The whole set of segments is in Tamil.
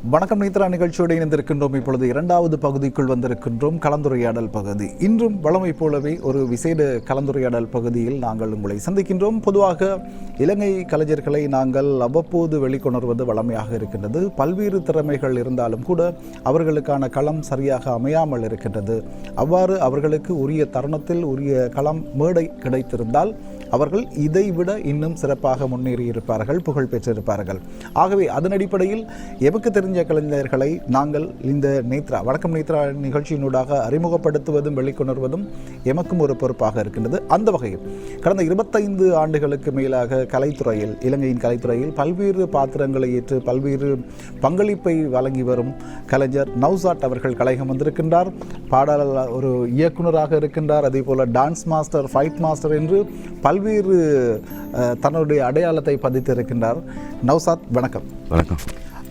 வணக்கம் நேத்ரா நிகழ்ச்சியோடு இணைந்திருக்கின்றோம். இப்பொழுது இரண்டாவது பகுதிக்குள் வந்திருக்கின்றோம், கலந்துரையாடல் பகுதி. இன்றும் வழமை போலவே ஒரு விசேட கலந்துரையாடல் பகுதியில் நாங்கள் உங்களை சந்திக்கின்றோம். பொதுவாக இலங்கை கலைஞர்களை நாங்கள் அவ்வப்போது வெளிக்கொணர்வது வழமையாக இருக்கின்றது. பல்வேறு திறமைகள் இருந்தாலும் கூட அவர்களுக்கான களம் சரியாக அமையாமல் இருக்கின்றது. அவ்வாறு அவர்களுக்கு உரிய தருணத்தில் உரிய களம் மேடை கிடைத்திருந்தால் அவர்கள் இதைவிட இன்னும் சிறப்பாக முன்னேறி இருப்பார்கள், புகழ் பெற்றிருப்பார்கள். ஆகவே அதன் அடிப்படையில் எமக்கு தெரிஞ்ச கலைஞர்களை நாங்கள் இந்த நேத்ரா வணக்கம் நேத்ரா நிகழ்ச்சியினூடாக அறிமுகப்படுத்துவதும் வெளிக்கொணர்வதும் எமக்கும் ஒரு பொறுப்பாக இருக்கின்றது. அந்த வகையில் கடந்த 25 ஆண்டுகளுக்கு மேலாக கலைத்துறையில், இலங்கையின் கலைத்துறையில் பல்வேறு பாத்திரங்களை ஏற்று பல்வேறு பங்களிப்பை வழங்கி வரும் கலைஞர் நௌசாட் அவர்கள் கலையகம் வந்திருக்கின்றார். பாடல் ஒரு இயக்குனராக இருக்கின்றார். அதே போல டான்ஸ் மாஸ்டர், ஃபைட் மாஸ்டர் என்று பல்வேறு தன்னுடைய அடையாளத்தை பதித்திருக்கின்றார். நௌசாத், வணக்கம். வணக்கம்.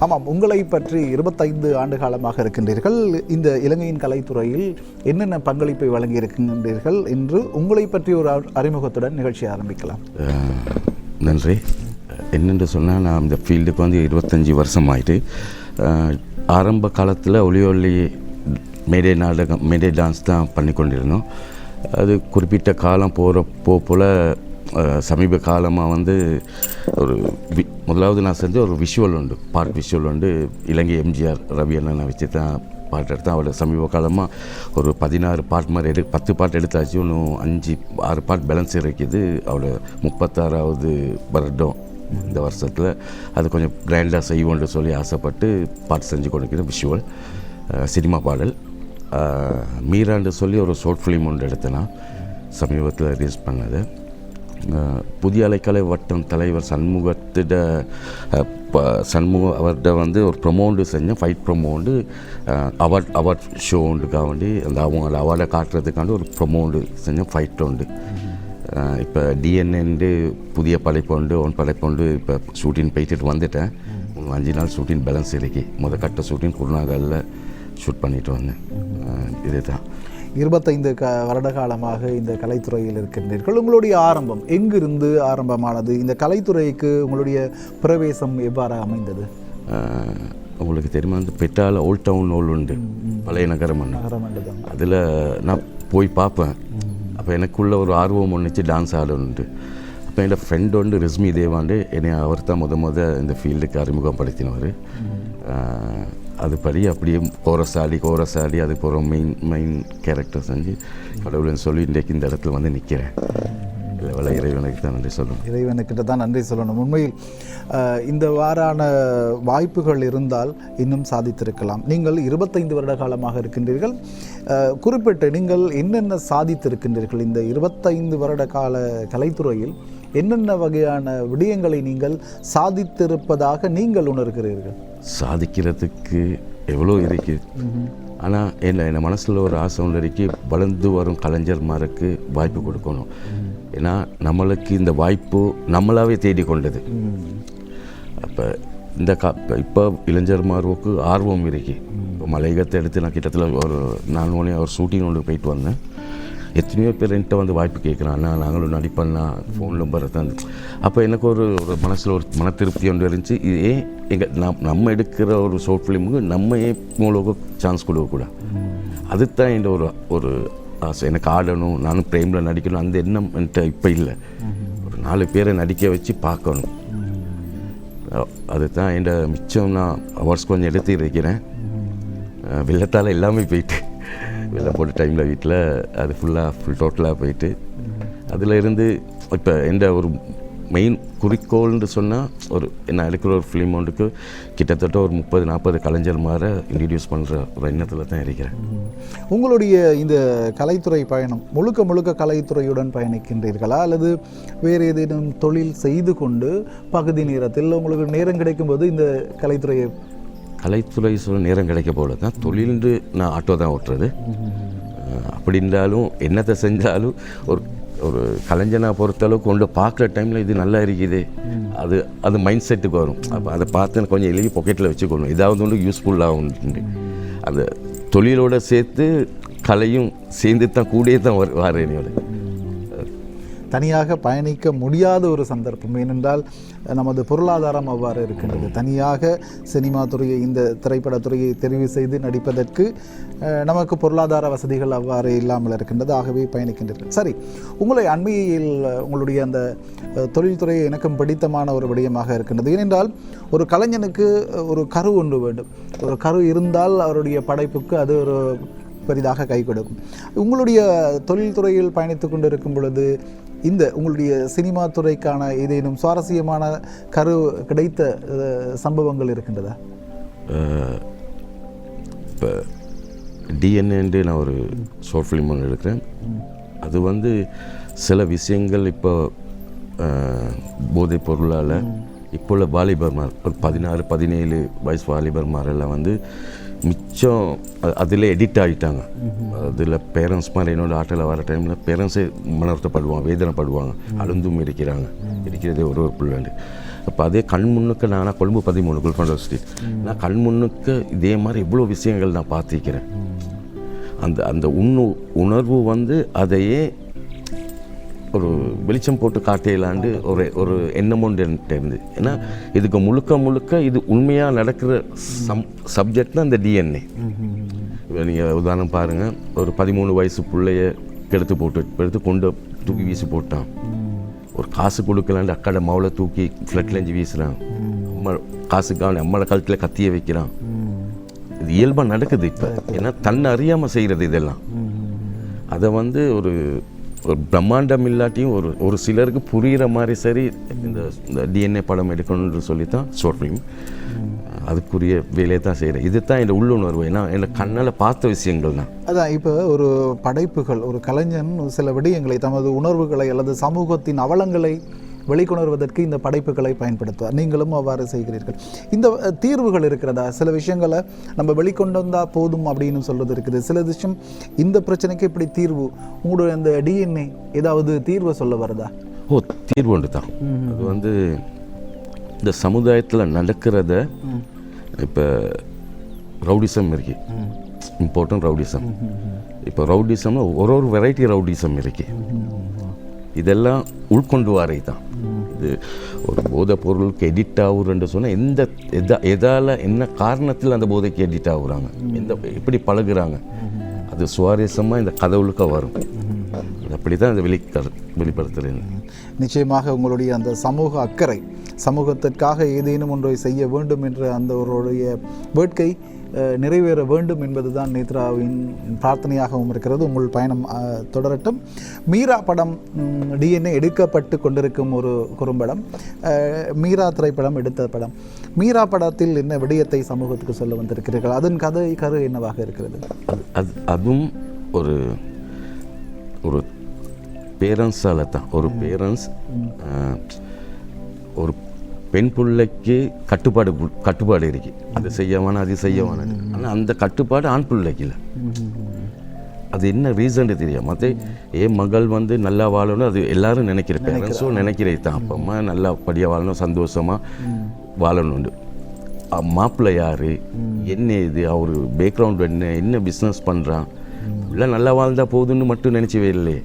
ஆமாம், உங்களை பற்றி 25 ஆண்டு காலமாக இருக்கின்றீர்கள். இந்த இலங்கையின் கலைத்துறையில் என்னென்ன பங்களிப்பை வழங்கி இருக்கின்றீர்கள் என்று உங்களை பற்றி ஒரு அறிமுகத்துடன் நிகழ்ச்சியை ஆரம்பிக்கலாம். நன்றி. என்னென்று சொன்னால், நான் இந்த ஃபீல்டுக்கு வந்து 25 வருஷம் ஆகிட்டு. ஆரம்ப காலத்தில் ஒளி மேடை நாடகம், மேடை டான்ஸ் தான் பண்ணி கொண்டிருந்தோம். அது குறிப்பிட்ட காலம் போல் சமீப காலமாக வந்து ஒரு முதலாவது நான் செஞ்ச ஒரு விஷுவல் உண்டு, பாட் விஷுவல் உண்டு. இலங்கை எம்ஜிஆர் ரவி அண்ணனை வச்சு தான் பாட்டு எடுத்தேன். அவரோட சமீப காலமாக ஒரு 16 பாட் மாதிரி 10 பாட்டு எடுத்தாச்சு. இன்னும் 5-6 பாட் பேலன்ஸ் இருக்குது. அவரோட 36வது வருடம் இந்த வருஷத்தில். அது கொஞ்சம் கிராண்டாக செய்வோன்னு சொல்லி ஆசைப்பட்டு பாட்டு செஞ்சு கொடுக்கிறேன். விஷுவல் சினிமா பாடல். மீராண்டு சொல்லி ஒரு ஷார்ட் ஃபிலிம் ஒன்று எடுத்தேன்னா சமீபத்தில் ரிலீஸ் பண்ணது. புதிய அலைக்கலை வட்டம் தலைவர் சண்முகம் அவர்கிட்ட வந்து ஒரு ப்ரொமோண்டு செஞ்சேன், ஃபைட் ப்ரொமோண்டு. அவார்ட் ஷோ உண்டுக்காக வேண்டி அந்த அவங்க அவார்டை காட்டுறதுக்காண்டி ஒரு ப்ரொமோண்டு செஞ்சேன், ஃபைட் உண்டு. இப்போ டிஎன்எண்டு புதிய படைப்பு உண்டு. இப்போ ஷூட்டிங் போயிட்டு வந்துட்டேன். 5 நாள் ஷூட்டிங் பேலன்ஸ் இருக்கு. கட்ட ஷூட்டிங் குருநாகலில் ஷூட் பண்ணிட்டு வந்தேன். இதுதான். 25 வருட காலமாக இந்த கலைத்துறையில் இருக்கின்றீர்கள். உங்களுடைய ஆரம்பம் எங்கிருந்து ஆரம்பமானது? இந்த கலைத்துறைக்கு உங்களுடைய பிரவேசம் எவ்வாறு அமைந்தது? உங்களுக்கு தெரியுமா, அந்த பெட்டால ஓல்ட் டவுன் ஹால் உண்டு, பழைய நகரம். அதில் நான் போய் பார்ப்பேன். அப்போ எனக்குள்ள ஒரு ஆர்வம் ஒன்றுச்சு, டான்ஸ் ஆடணுன்ட்டு. அப்போ என்னோடய ஃப்ரெண்ட் உண்டு ரிஸ்மி தேவாண்டு, என்னை அவர் தான் முத இந்த ஃபீல்டுக்கு அறிமுகப்படுத்தினவர். அதுபடி அப்படியே கோரஸ் ஆடி அதுக்கு ஒரு மெயின் கேரக்டர் செஞ்சு கடவுள்னு சொல்லி இன்றைக்கு இந்த இடத்துல வந்து நிற்கிறேன். இல்லை, இறைவனுக்கு தான் நன்றி சொல்லணும். இறைவனுக்கிட்ட தான் நன்றி சொல்லணும். உண்மையில் இந்த வாரான வாய்ப்புகள் இருந்தால் இன்னும் சாதித்திருக்கலாம். நீங்கள் 25 வருட காலமாக இருக்கின்றீர்கள். குறிப்பிட்டு நீங்கள் என்னென்ன சாதித்திருக்கின்றீர்கள்? இந்த 25 வருட கால கலைத்துறையில் என்னென்ன வகையான விடயங்களை நீங்கள் சாதித்திருப்பதாக நீங்கள் உணர்கிறீர்கள்? சாதிக்கிறதுக்கு எவ்வளோ இருக்குது. ஆனால் என்ன மனசில் ஒரு ஆசை ஒன்று இருக்கு, வளர்ந்து வரும் கலைஞர்மாருக்கு வாய்ப்பு கொடுக்கணும். ஏன்னா நம்மளுக்கு இந்த வாய்ப்பு நம்மளாவே தேடிக்கொண்டது. அப்போ இப்போ இளைஞர்மாருக்கு ஆர்வம் இருக்கு. இப்போ மலையகத்தை எடுத்து நான் கிட்டத்தட்ட ஒரு 4 மணி ஒரு ஷூட்டிங் ஒன்று போயிட்டு வந்தேன். எத்தனையோ பேர் என்கிட்ட வந்து வாய்ப்பு கேட்குறாண்ணா, நாங்களும் நடிப்பண்ணா, ஃபோன் நம்பர் தான். அப்போ எனக்கு ஒரு மனசில் ஒரு மன திருப்தி ஒன்று இருந்துச்சு. இது ஏன் நம்ம எடுக்கிற ஒரு ஷார்ட் ஃபிலிமுக்கு நம்ம ஏன் உங்களுக்கு சான்ஸ் கொடுக்கக்கூடாது? அதுதான் என் ஒரு ஆசை. எனக்கு ஆடணும், நானும் பிரேமில் நடிக்கணும், அந்த எண்ணம் என்கிட்ட இப்போ இல்லை. ஒரு 4 பேரை நடிக்க வச்சு பார்க்கணும். அதுதான் என் மிச்சம். நான் அவார்ட்ஸ் கொஞ்சம் எடுத்து இருக்கிறேன். வெள்ளத்தால் எல்லாமே போயிட்டு, வெள்ளம் போட்ட டைமில் வீட்டில் அது ஃபுல் டோட்டலாக போயிட்டு, அதில் இருந்து இப்போ எந்த ஒரு மெயின் குறிக்கோள்னு சொன்னால், நான் எடுக்கிற ஒரு ஃபிலிம் ஒன்றுக்கு கிட்டத்தட்ட ஒரு 30-40 கலைஞர் மாதிரி இன்ட்ரடியூஸ் பண்ணுற ஒரு எண்ணத்தில் தான் இருக்கிறேன். உங்களுடைய இந்த கலைத்துறை பயணம் முழுக்க கலைத்துறையுடன் பயணிக்கின்றீர்களா, அல்லது வேறு ஏதேனும் தொழில் செய்து கொண்டு பகுதி நேரத்தில் உங்களுக்கு நேரம் கிடைக்கும்போது இந்த கலைத்துறை சொல்ல நேரம் கிடைக்க போல தான் தொழில்ன்று நான் ஆட்டோ தான் ஓட்டுறது. அப்படி இருந்தாலும் என்னத்தை செஞ்சாலும் ஒரு கலைஞனாக பொறுத்தளவுக்கு கொண்டு பார்க்குற டைமில் இது நல்லா இருக்குது, அது மைண்ட் செட்டுக்கு வரும். அப்போ அதை பார்த்து கொஞ்சம் எழுதி பாக்கெட்டில் வச்சுக்கணும், ஏதாவது ஒன்று யூஸ்ஃபுல்லாக உண்டு. அந்த தொழிலோடு சேர்த்து கலையும் சேர்ந்து தான் கூடயே தான் வாரேனியோட. தனியாக பயணிக்க முடியாத ஒரு சந்தர்ப்பம். ஏனென்றால் நமது பொருளாதாரம் அவ்வாறு இருக்கின்றது. தனியாக சினிமா துறையை, இந்த திரைப்படத்துறையை தெரிவு செய்து நடிப்பதற்கு நமக்கு பொருளாதார வசதிகள் அவ்வாறு இல்லாமல் இருக்கின்றது. ஆகவே பயணிக்கின்றீர்கள். சரி, உங்களை அண்மையில் உங்களுடைய அந்த தொழில்துறையை எனக்கும் பிடித்தமான ஒரு விடயமாக இருக்கின்றது. ஏனென்றால் ஒரு கலைஞனுக்கு ஒரு கரு ஒன்று வேண்டும். ஒரு கரு இருந்தால் அவருடைய படைப்புக்கு அது ஒரு பெரிதாக கை கொடுக்கும். உங்களுடைய தொழில்துறையில் பயணித்து கொண்டு இருக்கும் பொழுது இந்த உங்களுடைய சினிமா துறைக்கான ஏதேனும் சுவாரஸ்யமான கரு கிடைத்த சம்பவங்கள் இருக்கின்றதா? இப்போ டிஎன்ஏன்று நான் ஒரு ஷார்ட் ஃபிலிம் ஒன்று எடுக்கிறேன். அது சில விஷயங்கள் இப்போ போதைப் பொருளால் இப்போ உள்ள வாலிபர்மார் ஒரு 16-17 வயசு வாலிபர்மாரெல்லாம் மிச்சம் அதில் எடிட் ஆகிட்டாங்க. அதில் பேரண்ட்ஸ் மாதிரி என்னோட ஆட்டில் வர டைமில் பேரண்ட்ஸே மனர்த்தப்படுவாங்க, வேதனைப்படுவாங்க, அழுந்தும் இருக்கிறதே ஒரு பிள்ளைண்டு. அப்போ அதே கண் முன்னுக்கு நான் கொழும்பு 13 குல்ஃபண்டோ ஸ்ட்ரீட், நான் கண் முன்னுக்கு இதே மாதிரி இவ்வளோ விஷயங்கள் நான் பார்த்துக்கிறேன். அந்த உணர்வு அதையே ஒரு வெளிச்சம் போட்டு காட்டையிலாண்டு ஒரு எண்ணம் ஒன்று இருந்து. ஏன்னா இதுக்கு முழுக்க இது உண்மையாக நடக்கிற சப்ஜெக்ட்னா இந்த டிஎன்ஏ. இப்போ நீங்கள் உதாரணம் பாருங்கள், ஒரு 13 வயசு பிள்ளைய எடுத்து கொண்டு தூக்கி வீசி போட்டான். ஒரு காசு கொடுக்கலாண்டு அக்காட மவுளை தூக்கி ஃப்ளட்லேஞ்சு வீசுகிறான். காசுக்கான அம்மளை கழுத்தில் கத்திய வைக்கிறான். இது இயல்பாக நடக்குது இப்போ. ஏன்னா தன்னை அறியாமல் செய்கிறது இதெல்லாம். அதை ஒரு பிரம்மாண்டம் இல்லாட்டியும் ஒரு சிலருக்கு புரிகிற மாதிரி சரி இந்த டிஎன்ஏ படம் எடுக்கணும்னு சொல்லி தான் ஷார்ட் ஃபிலிம் அதுக்குரிய வேலையை தான் செய்கிறேன். இது தான் என்னோட உள்ளுணர்வு. ஏன்னா என்னை கண்ணால் பார்த்த விஷயங்கள் தான். அதான் இப்போ ஒரு படைப்புகள், ஒரு கலைஞன் சில விடயங்களை, தமது உணர்வுகளை அல்லது சமூகத்தின் அவலங்களை வெளிக்கொணர்வதற்கு இந்த படைப்புகளை பயன்படுத்துவார். நீங்களும் அவ்வாறு செய்கிறீர்கள். இந்த தீர்வுகள் இருக்கிறதா? சில விஷயங்களை நம்ம வெளிக்கொண்டு வந்தால் போதும் அப்படின்னு சொல்கிறது இருக்குது. சில விஷயம் இந்த பிரச்சனைக்கு இப்படி தீர்வு, உங்களுடைய அந்த டிஎன்ஏ ஏதாவது தீர்வை சொல்ல வருதா? தீர்வு ஒன்று தான். அது இந்த சமுதாயத்தில் நடக்கிறத, இப்போ ரவுடிசம் இருக்கு, இம்பார்ட்டன்ட் ரவுடிசம். இப்போ ரவுடிசம்னா ஒரு வெரைட்டி ரவுடிசம் இருக்கு. இதெல்லாம் உள்கொண்டு வாரை தான். இது ஒரு போதை பொருளுக்கு எடிட் ஆகுறன்னு சொன்னால் எதால் என்ன காரணத்தில் அந்த போதைக்கு எடிட் ஆகுறாங்க, எப்படி பழகுறாங்க, அது சுவாரஸ்யமாக இந்த கதவுளுக்க வரும். அப்படி தான் இதை வெளிப்படுத்துகிறேன். நிச்சயமாக உங்களுடைய அந்த சமூக அக்கறை, சமூகத்திற்காக ஏதேனும் ஒன்றை செய்ய வேண்டும் என்ற அந்த ஒருடைய வேட்கை நிறைவேற வேண்டும் என்பதுதான் நேத்ராவின் பிரார்த்தனையாகவும் இருக்கிறது. உங்கள் பயணம் தொடரட்டும். மீரா படம் டிஎன்ஏ எடுக்கப்பட்டு கொண்டிருக்கும் ஒரு குறும்படம். மீரா திரைப்படம் எடுத்த படம். மீரா படத்தில் என்ன விடயத்தை சமூகத்துக்கு சொல்ல வந்திருக்கிறீர்கள்? அதன் கரு என்னவாக இருக்கிறது? அதுவும் ஒரு பேரண்ட்ஸால் தான். ஒரு பேரண்ட்ஸ் ஒரு பெண் பிள்ளைக்கு கட்டுப்பாடு இருக்கு, அது செய்யவான அது செய்யவான. ஆனால் அந்த கட்டுப்பாடு ஆண் பிள்ளைக்கு இல்லை. அது என்ன ரீசன் தெரியும். மற்ற என் மகள் நல்லா வாழணும், அது எல்லாரும் நினைக்கிற பேரண்ட்ஸும் நினைக்கிறேன் தான். அப்பா அம்மா நல்லா படியாக வாழணும், சந்தோஷமாக வாழணும். மாப்பிள்ளை யார், என்ன இது, அவர் பேக்ரவுண்ட் என்ன பிஸ்னஸ் பண்ணுறான், இல்லை நல்லா வாழ்ந்தால் போதுன்னு மட்டும் நினச்சவே இல்லையே.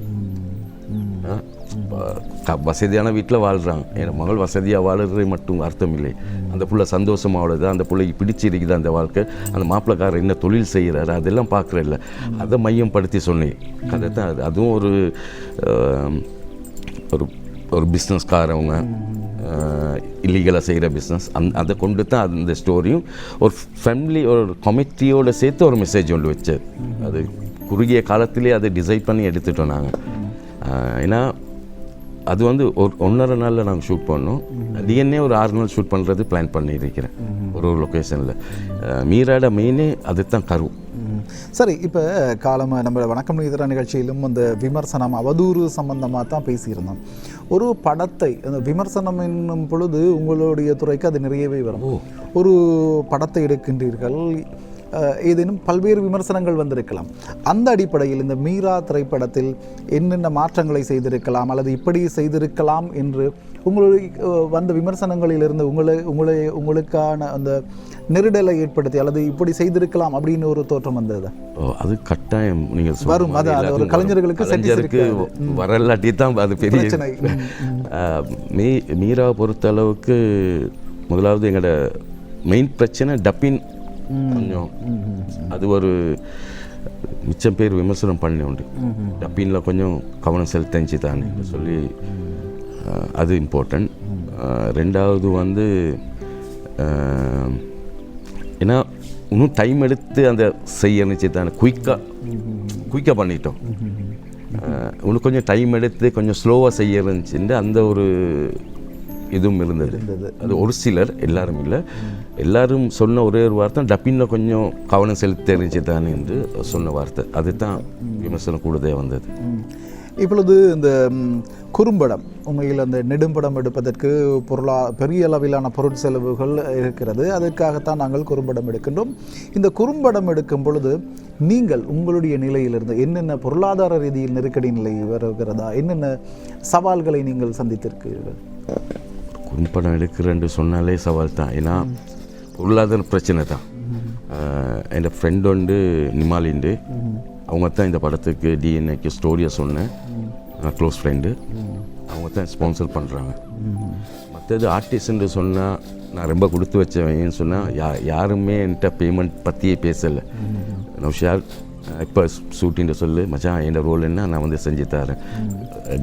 வசதியான வீட்டில் வாழ்கிறாங்க, என் மகள் வசதியாக வாழறது மட்டும் அர்த்தம் இல்லை. அந்த பிள்ளை சந்தோஷமாக வாழுது, அந்த பிள்ளைக்கு பிடிச்சிருக்குது அந்த வாழ்க்கை, அந்த மாப்பிள்ளைக்காரர் என்ன தொழில் செய்கிறாரு, அதெல்லாம் பார்க்குறதில்ல. அதை மையப்படுத்தி சொன்னேன் கதை தான் அது. அதுவும் ஒரு பிஸ்னஸ்காரவங்க இல்லீகலாக செய்கிற பிஸ்னஸ், அதை கொண்டு தான் அந்த ஸ்டோரியும் ஒரு ஃபேமிலி ஒரு கமிட்டியோடு சேர்த்து ஒரு மெசேஜ் ஒன்று வச்சது. அது குறுகிய காலத்திலே அதை டிசைட் பண்ணி எடுத்துட்டோம் நாங்கள். ஏன்னா அது ஒரு 1.5 நாளில் நாங்கள் ஷூட் பண்ணோம். டிஎன்ஏ ஒரு 6 நாள் ஷூட் பண்ணுறது பிளான் பண்ணியிருக்கிறேன் ஒரு லொக்கேஷனில். மீராட மெயினே அது தான் கரு. சரி, இப்போ காலமாக நம்ம வணக்கம் நேத்ரா நிகழ்ச்சியிலும் அந்த விமர்சனம் அவதூறு சம்பந்தமாக தான் பேசியிருந்தோம். ஒரு படத்தை அந்த விமர்சனம் என்னும் பொழுது உங்களுடைய துறைக்கு அது நிறையவே வரும். ஒரு படத்தை எடுக்கின்றீர்கள், ஏதேனும் பல்வேறு விமர்சனங்கள் வந்திருக்கலாம். அந்த அடிப்படையில் இந்த மீரா திரைப்படத்தில் என்னென்ன மாற்றங்களை செய்திருக்கலாம் அல்லது இப்படி செய்திருக்கலாம் என்று உங்களுடைய வந்த விமர்சனங்களிலிருந்து உங்களுக்கான அந்த நெருடலை ஏற்படுத்தி அல்லது இப்படி செய்திருக்கலாம் அப்படின்னு ஒரு தோற்றம் வந்தது? அது கட்டாயம் நீங்கள் வரும். அது ஒரு கலைஞருக்கு வரலாட்டி தான் அது பெரிய பிரச்சனை. மீரா பொறுத்த அளவுக்கு முதலாவது எங்களோட மெயின் பிரச்சனை டப்பின் கொஞ்சம் அது ஒரு மிச்சம் பேர் விமர்சனம் பண்ணி உண்டு. டப்பின்ல கொஞ்சம் கவனம் செலுத்தஞ்சு தானே சொல்லி அது இம்பார்ட்டன்ட். ரெண்டாவது வந்து ஏன்னா இன்னும் டைம் எடுத்து அந்த செய்யணுச்சு தானே குயிக்காக பண்ணிட்டோம். இன்னும் கொஞ்சம் டைம் எடுத்து கொஞ்சம் ஸ்லோவாக செய்ய இருந்துச்சுன்னு அந்த ஒரு இதுவும் இருந்தது. அது ஒரு சிலர், எல்லாரும் இல்லை, எல்லாரும் சொன்ன ஒரே ஒரு வார்த்தை டப்பின்ல கொஞ்சம் கவனம் செலுத்த இருந்துச்சு தானே என்று சொன்ன வார்த்தை. அதுதான் விமர்சனம் கூடதே வந்தது. இப்பொழுது இந்த குறும்படம், உண்மையில் அந்த நெடும்படம் எடுப்பதற்கு பெரிய அளவிலான பொருட்செலவுகள் இருக்கிறது. அதற்காகத்தான் நாங்கள் குறும்படம் எடுக்கின்றோம். இந்த குறும்படம் எடுக்கும் பொழுது நீங்கள் உங்களுடைய நிலையிலிருந்து என்னென்ன பொருளாதார ரீதியில் நெருக்கடி நிலை வருகிறதா, என்னென்ன சவால்களை நீங்கள் சந்தித்திருக்கிறீர்கள்? குறும்படம் எடுக்கிறேன்னு சொன்னாலே சவால் தான். ஏன்னா பொருளாதார பிரச்சனை தான். என் ஃப்ரெண்டு உண்டு நிமாலிண்டு, அவங்க தான் இந்த படத்துக்கு டிஎன்ஏக்கு ஸ்டோரியை சொன்னேன். க்ளோஸ் ஃப்ரெண்டு, அவங்க தான் ஸ்பான்சர் பண்ணுறாங்க. மற்றது ஆர்டிஸ்ட்ன்னு சொன்னால் நான் ரொம்ப கொடுத்து வச்சேன் சொன்னால் யாருமே என்கிட்ட பேமெண்ட் பற்றியே பேசலை. நௌஷார் இப்போ ஷூட்டிங் சொல்லு மச்சான், என் ரோல் என்ன நான் வந்து செஞ்சு தரேன்,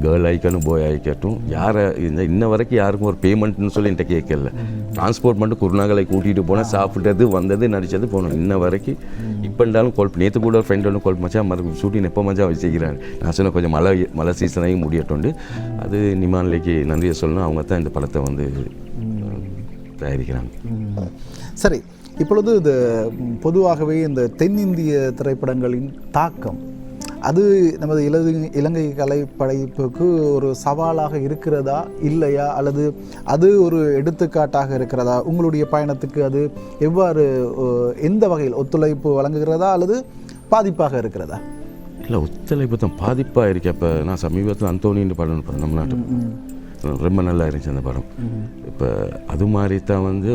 கேர்ள் ஆகிக்கணும் பாய் ஆகிக்கட்டும், யாரை இன்ன வரைக்கும் யாருக்கும் ஒரு பேமெண்ட்னு சொல்லி என்கிட்ட கேட்கல. டிரான்ஸ்போர்ட் மட்டும் குருநாகலை கூட்டிகிட்டு போனேன், சாப்பிட்டது வந்தது நடித்தது போனோம். இன்ன வரைக்கும் இப்போ இருந்தாலும் கால் நேற்று கூட ஒரு ஃப்ரெண்ட் ஒன்று கால் மச்சான் மறுபடியும் ஷூட்டிங் எப்போ மச்சா வச்சுக்கிறாங்க. நான் சொன்ன கொஞ்சம் மழை சீசனையும் முடியட்டோண்டு அது நிமான்லேக்கு நன்றியை சொல்லணும். அவங்க தான் இந்த படத்தை வந்து தயாரிக்கிறாங்க. சரி, இப்பொழுது இது பொதுவாகவே இந்த தென்னிந்திய திரைப்படங்களின் தாக்கம் அது நமது இலங்கை கலைப்படைப்புக்கு ஒரு சவாலாக இருக்கிறதா இல்லையா, அல்லது அது ஒரு எடுத்துக்காட்டாக இருக்கிறதா? உங்களுடைய பயணத்துக்கு அது எவ்வாறு, எந்த வகையில் ஒத்துழைப்பு வழங்குகிறதா அல்லது பாதிப்பாக இருக்கிறதா? இல்லை, ஒத்துழைப்பு தான் பாதிப்பாக இருக்கு. அப்போ நான் சமீபத்தில் அந்தோனின்னு படம் நம்ம நாட்டு ரொம்ப நல்லா இருந்துச்சு அந்த படம். இப்போ அது மாதிரி தான் வந்து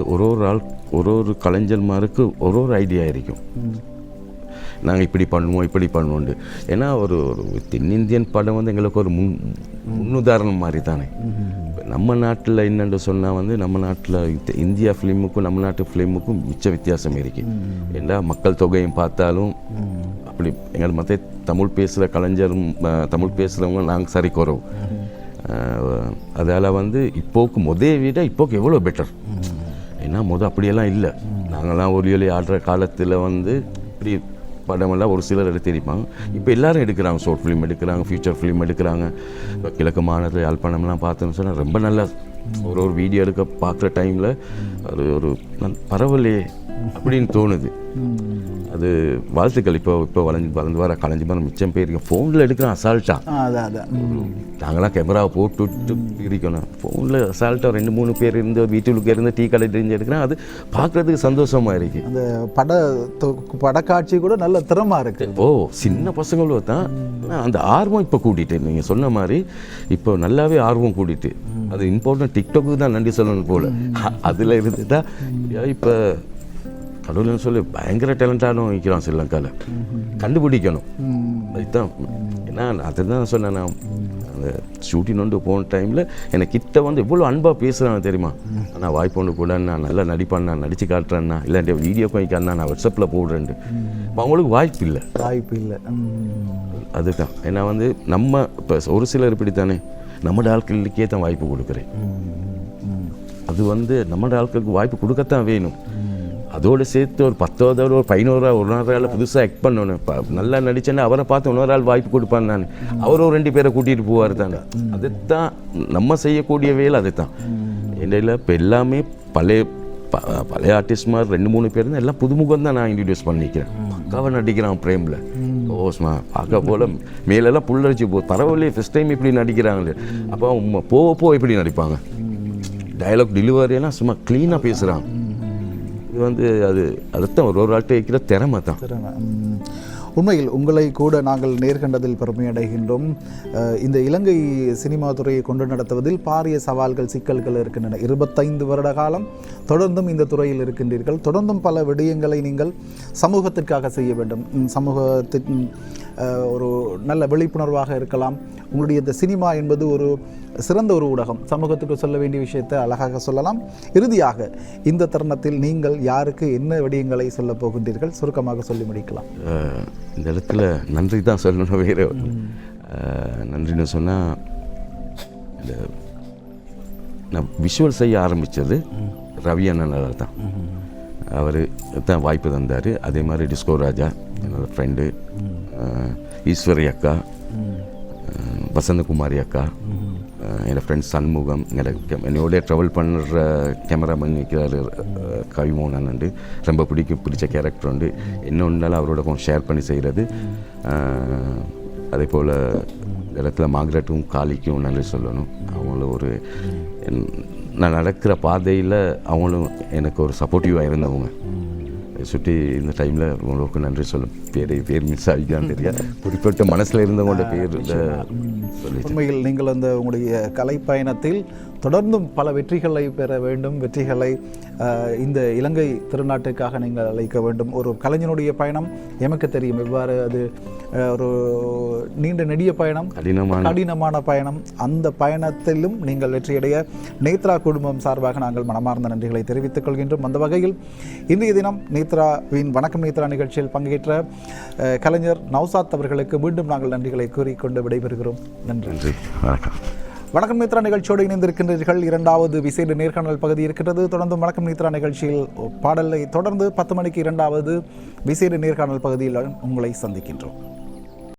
ஒரு கலைஞர்மாருக்கு ஒரு ஐடியா இருக்கும், நாங்கள் இப்படி பண்ணுவோண்டு. ஏன்னா ஒரு தென்னிந்தியன் படம் வந்து எங்களுக்கு ஒரு முன்னுதாரணம் மாதிரி தானே. நம்ம நாட்டில் என்னென்று சொன்னால் வந்து நம்ம நாட்டில் இந்தியா ஃபிலிமுக்கும் நம்ம நாட்டு ஃபிலிமுக்கும் மிச்ச வித்தியாசம் இருக்கு. ஏன்னா மக்கள் தொகையும் பார்த்தாலும் அப்படி எங்கள் மற்ற தமிழ் பேசுகிற கலைஞரும் தமிழ் பேசுகிறவங்க நாங்கள் சரி குறவு. அதால் வந்து இப்போக்கு விட இப்போக்கு எவ்வளோ பெட்டர். ஏன்னா அப்படியெல்லாம் இல்லை. நாங்கள்லாம் ஒலியொலி ஆடுற காலத்தில் வந்து இப்படி படமெல்லாம் ஒரு சிலர் எடுத்திருப்பாங்க. இப்போ எல்லோரும் எடுக்கிறாங்க, ஷார்ட் ஃபிலிம் எடுக்கிறாங்க, ஃபியூச்சர் ஃபிலிம் எடுக்கிறாங்க. இப்போ கிழக்கு மாநில யாழ்ப்பாணம்லாம் பார்த்தோன்னு சொன்னால் ரொம்ப நல்லா ஒரு வீடியோ எடுக்க பார்க்குற டைமில் அது ஒரு பரவாயில்லையே அப்படின்னு தோணுது. அது வாழ்த்துக்கள். இப்போ வளர்ந்து வர கலைஞ்சி மரம் மிச்சம் போயிருக்கேன். ஃபோனில் எடுக்கிறோம் அசால்ட்டாக. நாங்களாம் கேமராவை போட்டு இருக்கணும். ஃபோனில் அசால்ட்டாக 2-3 பேர் இருந்து வீட்டுக்கு இருந்து டீ கடை தெரிஞ்சு எடுக்கிறேன். அது பார்க்குறதுக்கு சந்தோஷமாக இருக்குது. அந்த படக்காட்சி கூட நல்ல திறமாக இருக்குது. சின்ன பசங்களும் தான் அந்த ஆர்வம் இப்போ கூட்டிட்டு, நீங்கள் சொன்ன மாதிரி இப்போ நல்லாவே ஆர்வம் கூட்டிட்டு. அது இம்பார்ட்டன்ட். டிக்டாக்கு தான் நன்றி சொல்லணும் போல். அதில் இருந்து தான் இப்போ கடவுள்னு சொல்லி பயங்கர டேலண்டாகவும் வைக்கிறான் ஸ்ரீலங்காவில். கண்டுபிடிக்கணும் அதுதான். ஏன்னா அதை தான் சொன்னேன், நான் அந்த ஷூட்டிங் ஒன்று போன டைமில் எனக்கு கிட்ட வந்து எவ்வளோ அன்பாக பேசுகிறாங்க தெரியுமா. ஆனால் வாய்ப்பு ஒன்று கூட நான் நல்லா நடிப்பான், நான் நடித்து காட்டுறேன்னா, இல்லாட்டி வீடியோ பண்ணிக்கான்னா நான் வாட்ஸ்அப்பில் போடுறேன்ட்டு. இப்போ அவங்களுக்கு வாய்ப்பு இல்லை. அதுதான். ஏன்னா வந்து நம்ம இப்போ ஒரு சிலர் இப்படித்தானே நம்மளோட ஆட்களுக்கே தான் வாய்ப்பு கொடுக்குறேன். அது வந்து நம்மளோட ஆட்களுக்கு வாய்ப்பு கொடுக்கத்தான் வேணும். அதோடு சேர்த்து ஒரு 10 ஒரு 15 ஒரு நாள் புதுசாக ஆக்ட் பண்ணணும். இப்போ நல்லா நடிச்சேன்னா அவரை பார்த்து இன்னொரு ஆள் வாய்ப்பு கொடுப்பான்னு நான் அவர் ஒரு 2 பேரை கூட்டிகிட்டு போவார் தானே. அதுதான் நம்ம செய்யக்கூடிய வேலை. அதுதான் இடையில இப்போ எல்லாமே பழைய ஆர்டிஸ்ட் மாதிரி 2-3 பேர் தான் எல்லாம் புதுமுகம் தான் நான் இன்ட்ரடியூஸ் பண்ணிக்கிறேன். பக்காவை நடிக்கிறான் பிரேமில். ஓஸ்மா பார்க்க போல் மேலெல்லாம் புல்லரிச்சு பரவாயில்லையே ஃபஸ்ட் டைம் இப்படி நடிக்கிறாங்களே. அப்போ போக இப்படி நடிப்பாங்க. டயலாக் டெலிவரியெல்லாம் சும்மா க்ளீனாக பேசுகிறாங்க. இது வந்து அதைத்தான் ஒரு ஆள்கிட்ட வைக்கிற திறமை தான். உண்மையில் உங்களை கூட நாங்கள் நேர்கண்டதில் பெருமையடைகின்றோம். இந்த இலங்கை சினிமா துறையை கொண்டு நடத்துவதில் பாரிய சவால்கள் சிக்கல்கள் இருக்கின்றன. 25 வருட காலம் தொடர்ந்தும் இந்த துறையில் இருக்கின்றீர்கள். தொடர்ந்தும் பல விடயங்களை நீங்கள் சமூகத்திற்காக செய்ய வேண்டும். சமூகத்தின் ஒரு நல்ல விழிப்புணர்வாக இருக்கலாம். உங்களுடைய இந்த சினிமா என்பது ஒரு சிறந்த ஒரு ஊடகம். சமூகத்துக்கு சொல்ல வேண்டிய விஷயத்தை அழகாக சொல்லலாம். இறுதியாக இந்த தருணத்தில் நீங்கள் யாருக்கு என்ன விடயங்களை சொல்ல போகின்றீர்கள்? சுருக்கமாக சொல்லி முடிக்கலாம். இந்த இடத்துல நன்றி தான் சொல்லணும். வேறு நன்றின்னு சொன்னால், இந்த நான் விஷுவல் செய்ய ஆரம்பித்தது ரவி அண்ணனால் தான். அவர் தான் வாய்ப்பு தந்தார். அதே மாதிரி டிஸ்கோ ராஜா என்னோடய ஃப்ரெண்டு, ஈஸ்வரி அக்கா, வசந்தகுமாரி அக்கா, என்னோடய ஃப்ரெண்ட்ஸ் சண்முகம், என்னோடய ட்ராவல் பண்ணுற கேமராமேன் இருக்கிறார் கவிமோகன் உண்டு. ரொம்ப பிடிச்ச கேரக்டர் உண்டு. என்ன ஒன்றாலும் அவரோட கொஞ்சம் ஷேர் பண்ணி செய்கிறது. அதே போல் இந்த இடத்துல மார்கரெட்டும் காளிக்கும் நன்றி சொல்லணும். அவங்களும் ஒரு நான் நடக்கிற பாதையில் அவங்களும் எனக்கு ஒரு சப்போர்ட்டிவாக இருந்தவங்க. சுற்றி இந்த டைமில் உங்களுக்கு நன்றி சொல்லும். பேர் மிஸ் ஆகிக்கான்னு தெரியாது. குறிப்பிட்ட மனசில் இருந்தவங்களோட பேர் சொல்லி. உண்மையில் நீங்கள் அந்த உங்களுடைய கலை பயணத்தில் தொடர்ந்தும் பல வெற்றிகளை பெற வேண்டும். வெற்றிகளை இந்த இலங்கை திருநாட்டுக்காக நீங்கள் அழைக்க வேண்டும். ஒரு கலைஞனுடைய பயணம் எமக்கு தெரியும் எவ்வாறு அது ஒரு நீண்ட நெடிய பயணம், கடினமான பயணம். அந்த பயணத்திலும் நீங்கள் வெற்றியடைய நேத்ரா குடும்பம் சார்பாக நாங்கள் மனமார்ந்த நன்றிகளை தெரிவித்துக் கொள்கின்றோம். அந்த வகையில் இன்றைய தினம் நேத்ராவின் வணக்கம் நேத்ரா நிகழ்ச்சியில் பங்கேற்ற கலைஞர் நௌசாத் அவர்களுக்கு மீண்டும் நாங்கள் நன்றிகளை கூறிக்கொண்டு விடைபெறுகிறோம். நன்றி. வணக்கம் நேத்ரா நிகழ்ச்சியோடு இணைந்திருக்கின்றீர்கள். 2வது விசேட நேர்காணல் பகுதி இருக்கிறது. தொடர்ந்து வணக்கம் நேத்ரா நிகழ்ச்சியில் பாடலை தொடர்ந்து 10 மணிக்கு 2வது விசேட நேர்காணல் பகுதியில் உங்களை சந்திக்கின்றோம்.